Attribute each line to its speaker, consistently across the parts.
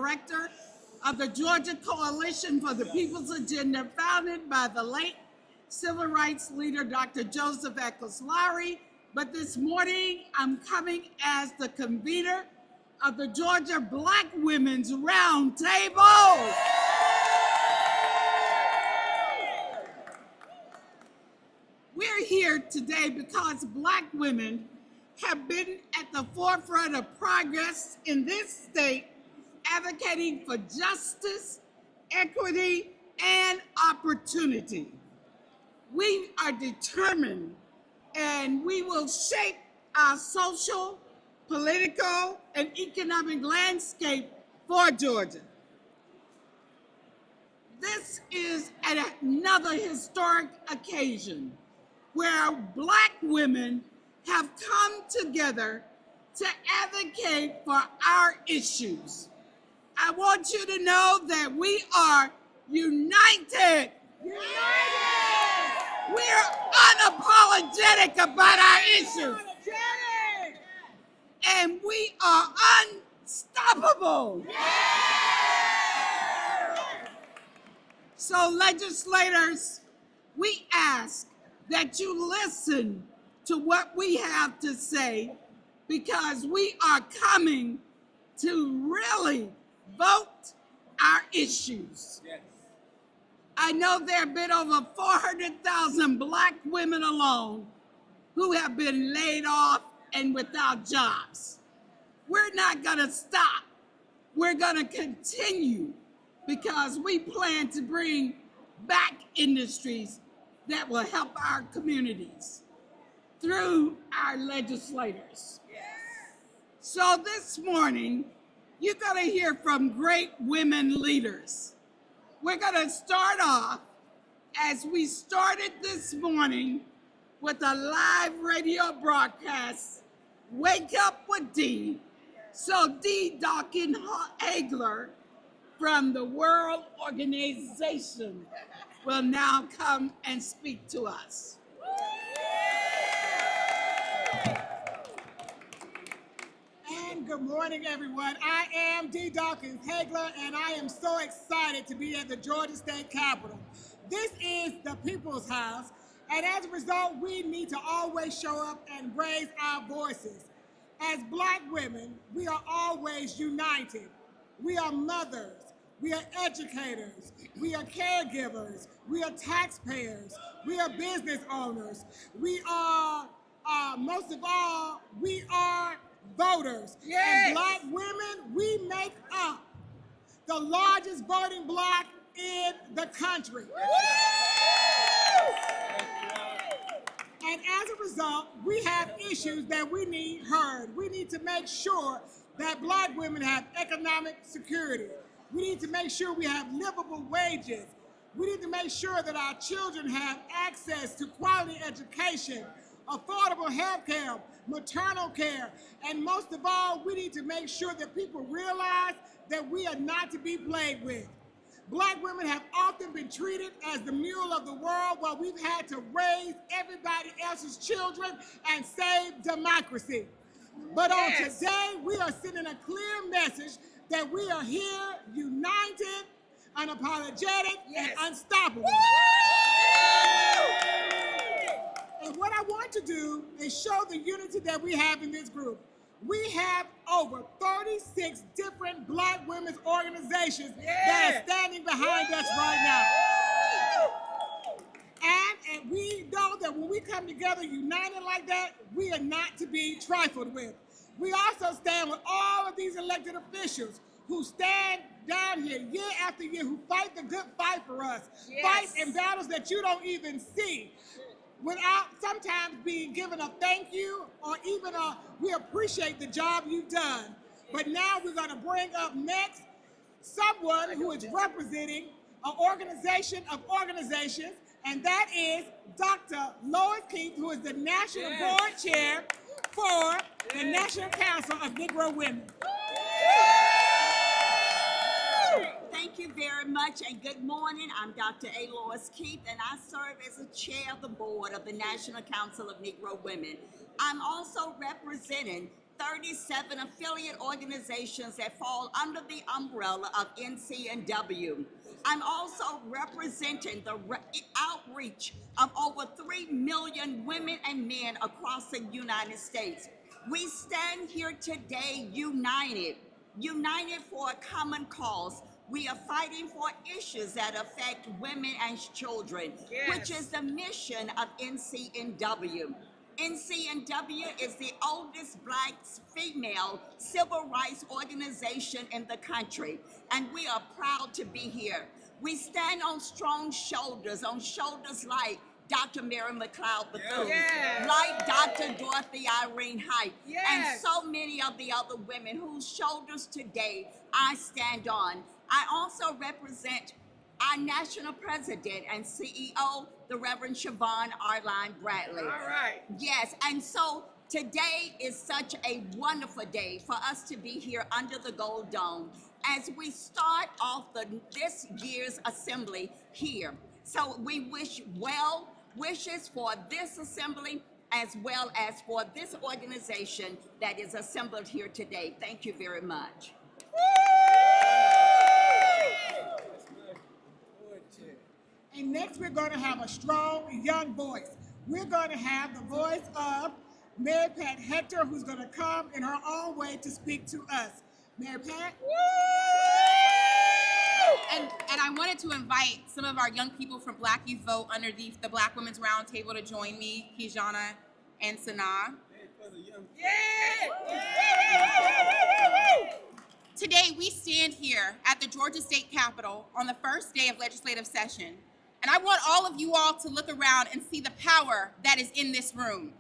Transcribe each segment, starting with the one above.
Speaker 1: Director of the Georgia Coalition for the People's Agenda, founded by the late civil rights leader, Dr. Joseph Eccles Lowry. But this morning, I'm coming as the convener of the Georgia Black Women's Roundtable. We're here today because Black women have been at the forefront of progress in this state, advocating for justice, equity, and opportunity. We are determined, and we will shape our social, political, and economic landscape for Georgia. This is another historic occasion where Black women have come together to advocate for our issues. I want you to know that we are united. We're unapologetic about our issues. And we are unstoppable. So legislators, we ask that you listen to what we have to say, because we are coming to really vote our issues. Yes. I know there have been over 400,000 Black women alone who have been laid off and without jobs. We're not gonna stop. We're gonna continue, because we plan to bring back industries that will help our communities through our legislators. Yes. So this morning, you're gonna hear from great women leaders. We're gonna start off, as we started this morning, with a live radio broadcast, Wake Up with Dee. So Dee Dawkins-Haigler from the World Organization will now come and speak to us.
Speaker 2: And good morning, everyone. I am Dee Dawkins-Haigler, and I am so excited to be at the Georgia State Capitol. This is the people's house, and as a result, we need to always show up and raise our voices. As Black women, we are always united. We are mothers. We are educators, we are caregivers, we are taxpayers, we are business owners, we are, most of all, we are voters. Yes. And Black women, we make up the largest voting bloc in the country. And as a result, we have issues that we need heard. We need to make sure that Black women have economic security. We need to make sure we have livable wages. We need to make sure that our children have access to quality education, affordable health care, maternal care, and most of all, we need to make sure that people realize that we are not to be played with. Black women have often been treated as the mule of the world, while we've had to raise everybody else's children and save democracy. But on today, we are sending a clear message that we are here, united, unapologetic, and unstoppable. And what I want to do is show the unity that we have in this group. We have over 36 different Black women's organizations that are standing behind us right now. And we know that when we come together united like that, we are not to be trifled with. We also stand with all of these elected officials who stand down here year after year, who fight the good fight for us, fight in battles that you don't even see, without sometimes being given a thank you or even a, we appreciate the job you've done. But now we're gonna bring up next someone who is representing an organization of organizations, and that is Dr. Lois, who is the National Board Chair for the National Council of Negro Women.
Speaker 3: Thank you very much, and good morning. I'm Dr. Lois, and I serve as the chair of the board of the National Council of Negro Women. I'm also representing 37 affiliate organizations that fall under the umbrella of NCNW. I'm also representing the outreach of over 3 million women and men across the United States. We stand here today united for a common cause. We are fighting for issues that affect women and children, which is the mission of NCNW. NCNW is the oldest Black female civil rights organization in the country, and we are proud to be here. We stand on strong shoulders, like Dr. Mary McLeod Bethune, like Dr. Dorothy Irene Height, and so many of the other women whose shoulders today I stand on. I also represent our national president and CEO, the Reverend Siobhan Arline Bradley. All right. Yes, and so today is such a wonderful day for us to be here under the Gold Dome as we start off this year's assembly here. So we wish well wishes for this assembly as well as for this organization that is assembled here today. Thank you very much.
Speaker 2: And next, we're going to have a strong young voice. We're going to have the voice of Mary Pat Hector, who's going to come in her own way to speak to us. Mary Pat?
Speaker 4: And I wanted to invite some of our young people from Black Youth Vote underneath the Black Women's Roundtable to join me, Kijana and Sanaa. Today, we stand here at the Georgia State Capitol on the first day of legislative session. And I want all of you all to look around and see the power that is in this room.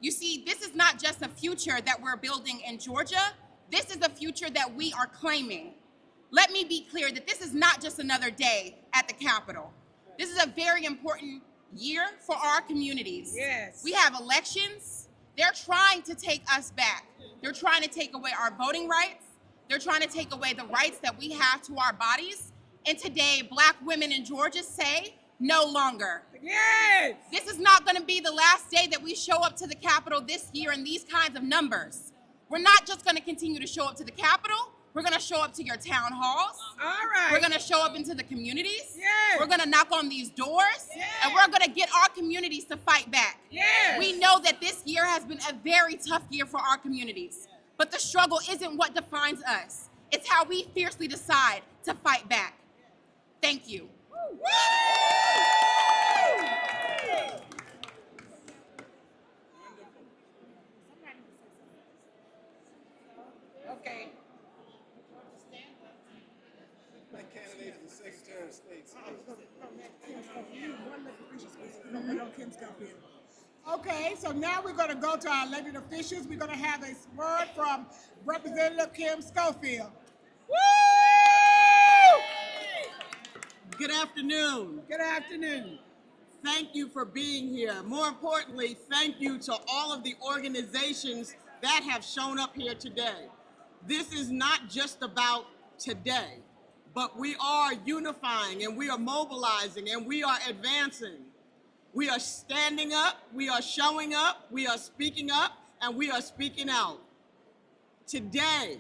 Speaker 4: You see, this is not just a future that we're building in Georgia. This is a future that we are claiming. Let me be clear that this is not just another day at the Capitol. This is a very important year for our communities. Yes. We have elections. They're trying to take us back. They're trying to take away our voting rights. They're trying to take away the rights that we have to our bodies. And today, Black women in Georgia say, no longer. Yes! This is not going to be the last day that we show up to the Capitol this year in these kinds of numbers. We're not just going to continue to show up to the Capitol. We're going to show up to your town halls. All right. We're going to show up into the communities. Yes. We're going to knock on these doors. Yes. And we're going to get our communities to fight back. Yes. We know that this year has been a very tough year for our communities. But the struggle isn't what defines us. It's how we fiercely decide to fight back. Thank you.
Speaker 1: Okay.
Speaker 5: My candidate for Secretary of State.
Speaker 2: Okay, so now we're going to go to our elected officials. We're going to have a word from Representative Kim Schofield.
Speaker 6: Good afternoon.
Speaker 1: Good afternoon.
Speaker 6: Thank you for being here. More importantly, thank you to all of the organizations that have shown up here today. This is not just about today, but we are unifying and we are mobilizing and we are advancing. We are standing up, we are showing up, we are speaking up, and we are speaking out. Today,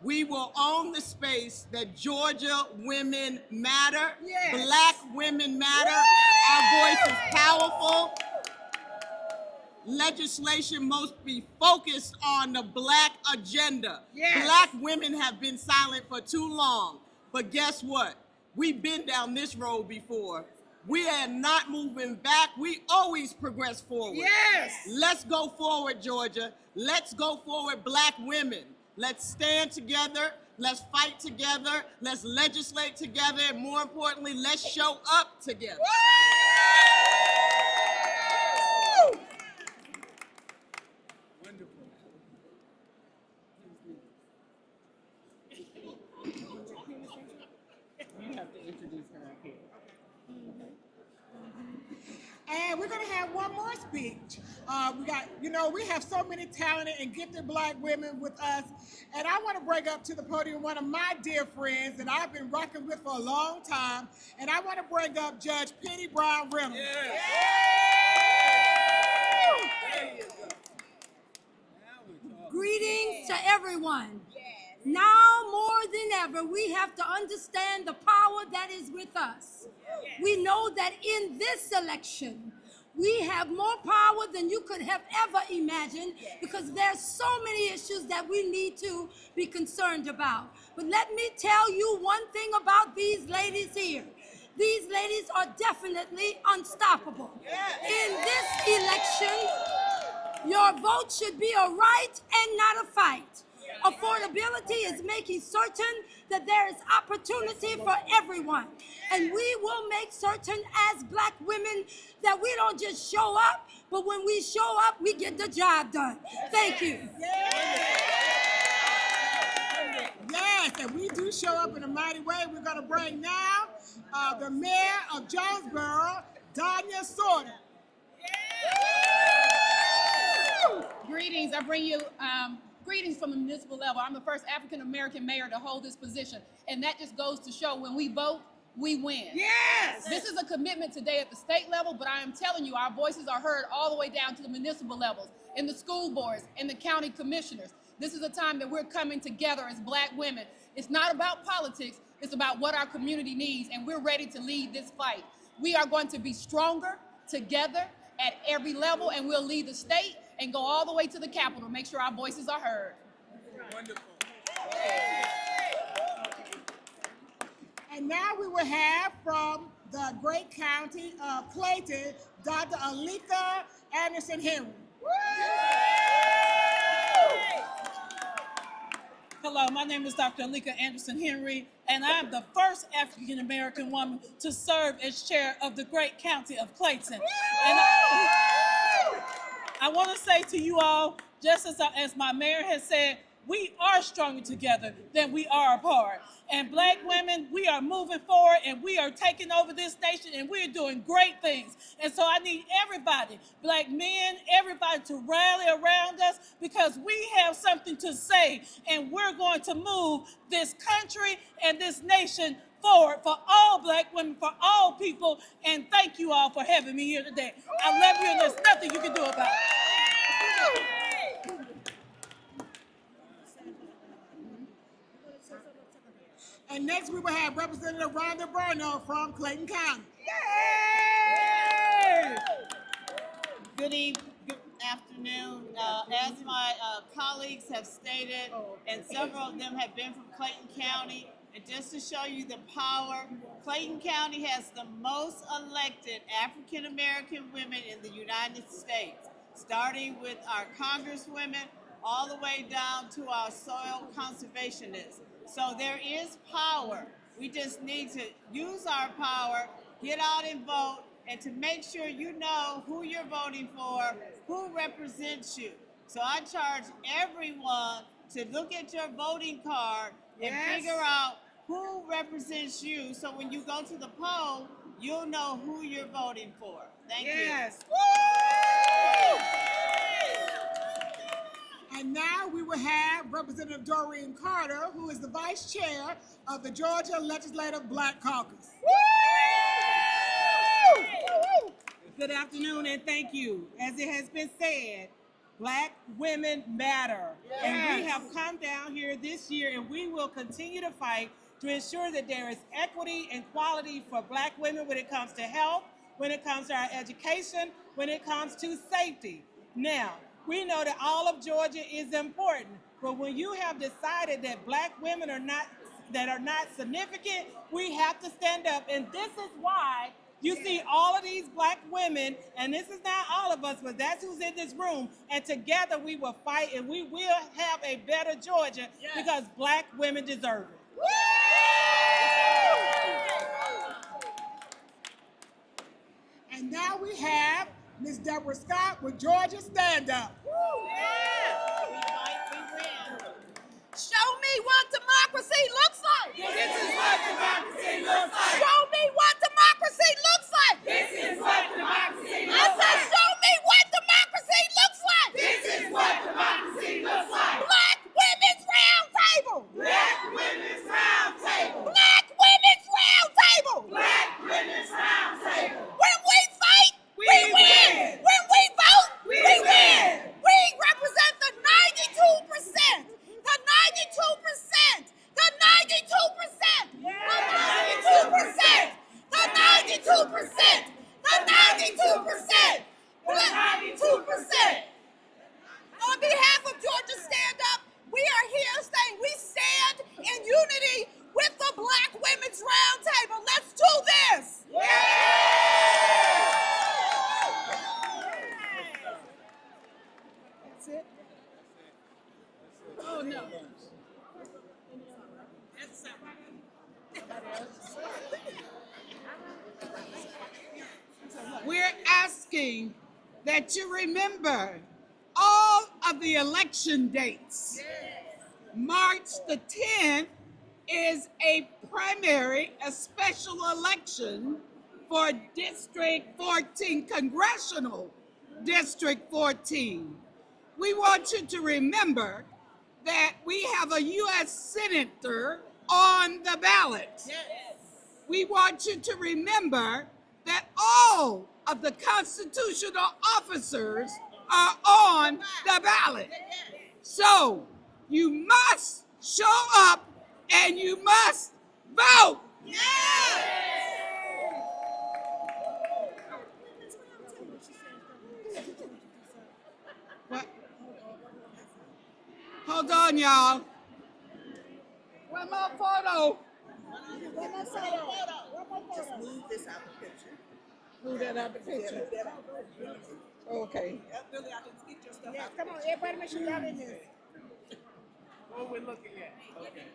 Speaker 6: we will own the space that Georgia women matter, yes. Black women matter, our voice is powerful. Legislation must be focused on the Black agenda. Yes. Black women have been silent for too long, but guess what? We've been down this road before. We are not moving back. We always progress forward. Yes. Let's go forward, Georgia. Let's go forward, Black women. Let's stand together. Let's fight together. Let's legislate together. And more importantly, let's show up together. Woo!
Speaker 5: Wonderful.
Speaker 1: You have to introduce her up here.
Speaker 2: And we're going to have one more speech. We have so many talented and gifted Black women with us. And I want to bring up to the podium one of my dear friends that I've been rocking with for a long time. And I want to bring up Judge Penny Brown Reynolds.
Speaker 5: Yes. There you go. Now we're talking.
Speaker 7: Greetings to everyone. Now more than ever, we have to understand the power that is with us. We know that in this election, we have more power than you could have ever imagined because there's so many issues that we need to be concerned about. But let me tell you one thing about these ladies here. These ladies are definitely unstoppable. In this election, your vote should be a right and not a fight. Affordability is making certain that there is opportunity for everyone. And we will make certain as Black women that we don't just show up, but when we show up, we get the job done. Thank you.
Speaker 2: Yes, and we do show up in a mighty way. We're going to bring now the mayor of Jonesboro, Danya Sorter.
Speaker 8: Greetings. I bring you greetings from the municipal level. I'm the first African-American mayor to hold this position. And that just goes to show when we vote, we win.
Speaker 1: Yes!
Speaker 8: This is a commitment today at the state level, but I am telling you, our voices are heard all the way down to the municipal levels, in the school boards, in the county commissioners. This is a time that we're coming together as Black women. It's not about politics, it's about what our community needs, and we're ready to lead this fight. We are going to be stronger together at every level, and we'll lead the state and go all the way to the Capitol, make sure our voices are heard.
Speaker 5: Wonderful.
Speaker 2: And now we will have from the great county of Clayton, Dr. Alika Anderson Henry.
Speaker 9: Hello, my name is Dr. Alika Anderson Henry, and I am the first African American woman to serve as chair of the great county of Clayton. And I want to say to you all, just as my mayor has said, we are stronger together than we are apart. And Black women, we are moving forward and we are taking over this nation and we are doing great things. And so I need everybody, Black men, everybody to rally around us because we have something to say and we're going to move this country and this nation forward for all Black women, for all people. And thank you all for having me here today. I love you and there's nothing you can do about it.
Speaker 2: And next we will have Representative Rhonda Bruno from Clayton County.
Speaker 10: Good afternoon. As my colleagues have stated, and several of them have been from Clayton County, and just to show you the power, Clayton County has the most elected African American women in the United States, starting with our congresswomen all the way down to our soil conservationists. So there is power. We just need to use our power, get out and vote, and to make sure you know who you're voting for, who represents you. So I charge everyone to look at your voting card and figure out who represents you. So when you go to the poll, you'll know who you're voting for. Thank you.
Speaker 2: Woo! And now we will have Representative Doreen Carter, who is the Vice Chair of the Georgia Legislative Black Caucus.
Speaker 11: Good afternoon and thank you. As it has been said, Black women matter. Yes. And we have come down here this year and we will continue to fight to ensure that there is equity and quality for Black women when it comes to health, when it comes to our education, when it comes to safety. Now, we know that all of Georgia is important, but when you have decided that Black women are not significant, we have to stand up. And this is why you see all of these Black women, and this is not all of us, but that's who's in this room. And together we will fight and we will have a better Georgia because Black women deserve it.
Speaker 2: And now we have Ms. Deborah Scott with Georgia Stand Up.
Speaker 12: Show me what democracy looks like.
Speaker 1: This is what democracy looks like.
Speaker 12: Show me what democracy looks like.
Speaker 1: This is what democracy
Speaker 12: I
Speaker 1: looks
Speaker 12: said,
Speaker 1: like.
Speaker 12: show me what democracy looks like.
Speaker 1: This is what democracy looks like.
Speaker 12: Black Women's Roundtable.
Speaker 1: Black Women's Roundtable.
Speaker 12: Black Women's Roundtable.
Speaker 1: Black Women's Roundtable.
Speaker 12: When we fight, we win. When we vote, we win. We represent the 92%
Speaker 1: asking that you remember all of the election dates. March the 10th is a primary, a special election for District 14, Congressional District 14. We want you to remember that we have a U.S. Senator on the ballot. We want you to remember that all of the constitutional officers are on the ballot. So you must show up and you must vote. What? Hold on, y'all. One more photo.
Speaker 5: Just move this out the picture.
Speaker 1: Move that out the picture. Okay.
Speaker 5: Billy, I can get your stuff out.
Speaker 2: Come on, everybody make sure y'all in here.
Speaker 5: What we're looking at. Okay.